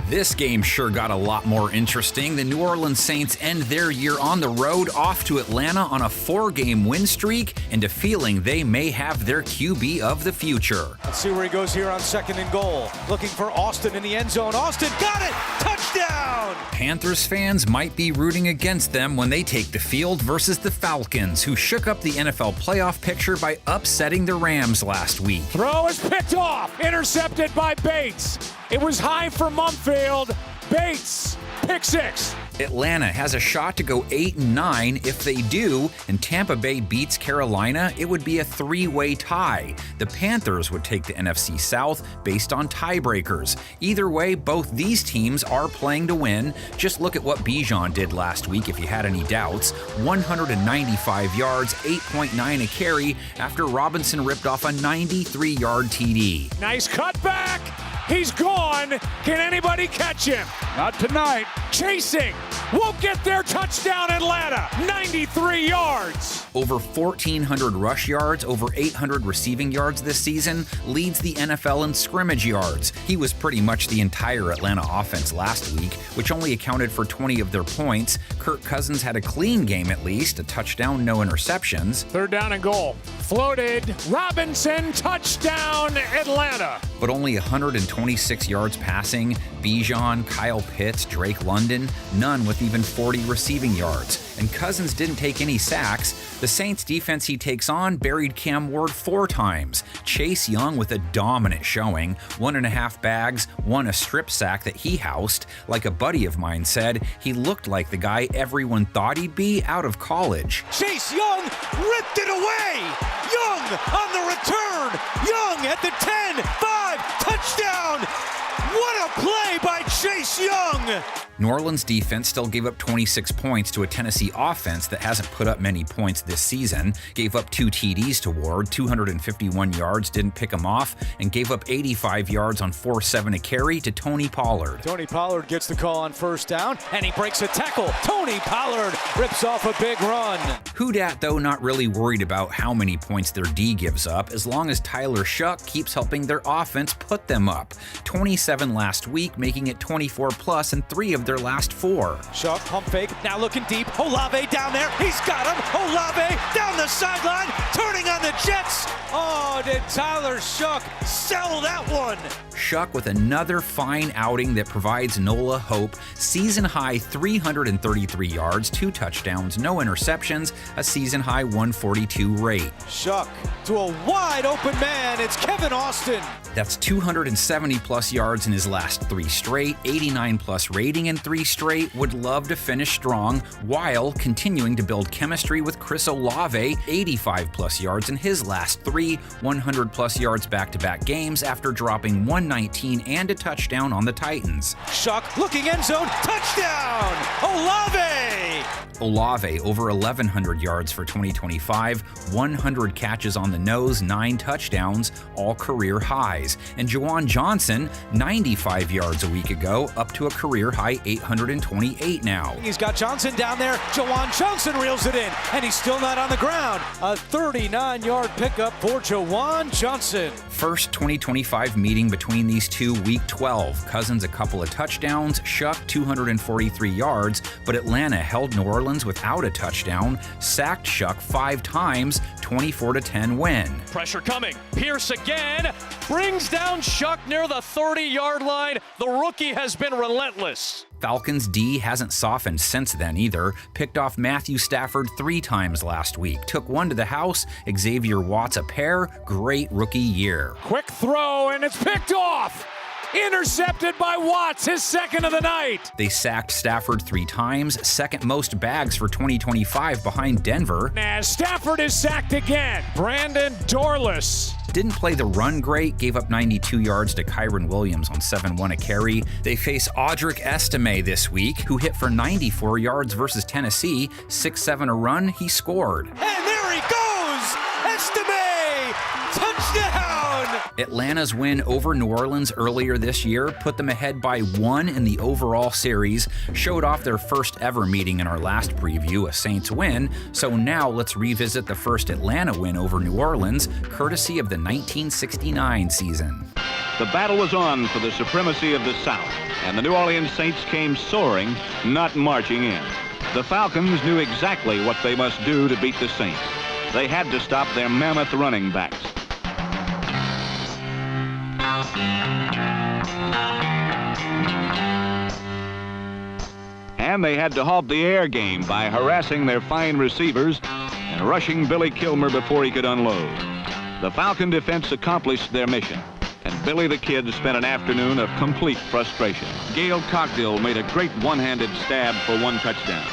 This game sure got a lot more interesting. The New Orleans Saints end their year on the road, off to Atlanta on a 4-game win streak, and a feeling they may have their QB of the future. Let's see where he goes here on 2nd and goal. Looking for Austin in the end zone. Austin got it! Touchdown! Panthers fans might be rooting against them when they take the field versus the Falcons, who shook up the NFL playoff picture by upsetting the Rams last week. Throw is picked off, intercepted by Bates. It was high for Mumfield. Bates, pick 6. Atlanta has a shot to go 8-9. If they do, and Tampa Bay beats Carolina, it would be a 3-way tie. The Panthers would take the NFC South based on tiebreakers. Either way, both these teams are playing to win. Just look at what Bijan did last week if you had any doubts. 195 yards, 8.9 a carry after Robinson ripped off a 93-yard TD. Nice cutback. He's gone. Can anybody catch him? Not tonight. Chasing. Won't get their touchdown, Atlanta. 93 yards. Over 1,400 rush yards, over 800 receiving yards this season, leads the NFL in scrimmage yards. He was pretty much the entire Atlanta offense last week, which only accounted for 20 of their points. Kirk Cousins had a clean game at least, a touchdown, no interceptions. 3rd down and goal. Floated. Robinson, touchdown, Atlanta. But only 126 yards passing. Bijan, Kyle Pitts, Drake London, none with even 40 receiving yards. And Cousins didn't take any sacks. The Saints defense he takes on buried Cam Ward 4 times. Chase Young with a dominant showing, 1.5 bags, 1 a strip sack that he housed. Like a buddy of mine said, he looked like the guy everyone thought he'd be out of college. Chase Young ripped it away! Young on the return! Young at the 10, 5, touchdown! What a play by Chase Young! New Orleans defense still gave up 26 points to a Tennessee offense that hasn't put up many points this season, gave up 2 TDs to Ward, 251 yards, didn't pick him off, and gave up 85 yards on 4.7 a carry to Tony Pollard. Tony Pollard gets the call on 1st down, and he breaks a tackle. Tony Pollard rips off a big run. Whodatt, though, not really worried about how many points their D gives up, as long as Tyler Shuck keeps helping their offense put them up. 27 last week, making it 24 plus in 3 of their last 4. Shuck, pump fake, now looking deep. Olave down there, he's got him. Olave down the sideline, turning on the Jets. Oh, did Tyler Shuck sell that one? Shuck with another fine outing that provides NOLA hope. Season-high 333 yards, 2 touchdowns, no interceptions, a season-high 142 rate. Shuck to a wide-open man. It's Kevin Austin. That's 270-plus yards in his last 3 straight, 89-plus rating in 3 straight. Would love to finish strong while continuing to build chemistry with Chris Olave, 85-plus yards in his last 3, 100-plus yards back-to-back games after dropping 119 and a touchdown on the Titans. Shuck looking end zone, touchdown! Olave over 1,100 yards for 2025, 100 catches on the nose, 9 touchdowns, all career highs. And Juwan Johnson, 95 yards a week ago, up to a career high 828 now. He's got Johnson down there. Juwan Johnson reels it in, and he's still not on the ground. A 39-yard pickup for Juwan Johnson. First 2025 meeting between these two, week 12. Cousins a couple of touchdowns, Shuck 243 yards, but Atlanta held New Orleans without a touchdown, sacked Shuck 5 times, 24-10 win. Pressure coming. Pierce again, brings down Shuck near the 30-yard line. The rookie has been relentless. Falcons D hasn't softened since then either. Picked off Matthew Stafford 3 times last week. Took 1 to the house. Xavier Watts a pair. Great rookie year. Quick throw, and it's picked off. Intercepted by Watts, his 2nd of the night. They sacked Stafford 3 times, 2nd most bags for 2025 behind Denver. As Stafford is sacked again, Brandon Dorless. Didn't play the run great, gave up 92 yards to Kyron Williams on 7-1 a carry. They face Audric Estime this week, who hit for 94 yards versus Tennessee, 6-7 a run, he scored. And there he goes! Estime! Touchdown! Atlanta's win over New Orleans earlier this year put them ahead by 1 in the overall series, showed off their first ever meeting in our last preview, a Saints win. So now let's revisit the first Atlanta win over New Orleans, courtesy of the 1969 season. The battle was on for the supremacy of the South, and the New Orleans Saints came soaring, not marching in. The Falcons knew exactly what they must do to beat the Saints. They had to stop their mammoth running backs. And they had to halt the air game by harassing their fine receivers and rushing Billy Kilmer before he could unload. The Falcon defense accomplished their mission, and Billy the Kid spent an afternoon of complete frustration. Gail Cockdill made a great one-handed stab for one touchdown.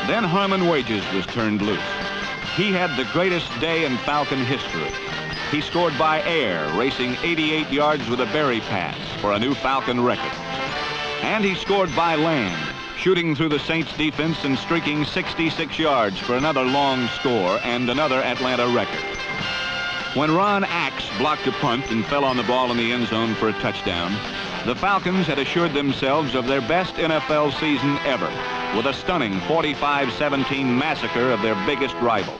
Then Harmon Wages was turned loose. He had the greatest day in Falcon history. He scored by air, racing 88 yards with a Berry pass for a new Falcon record. And he scored by land, shooting through the Saints defense and streaking 66 yards for another long score and another Atlanta record. When Ron Axe blocked a punt and fell on the ball in the end zone for a touchdown, the Falcons had assured themselves of their best NFL season ever, with a stunning 45-17 massacre of their biggest rival.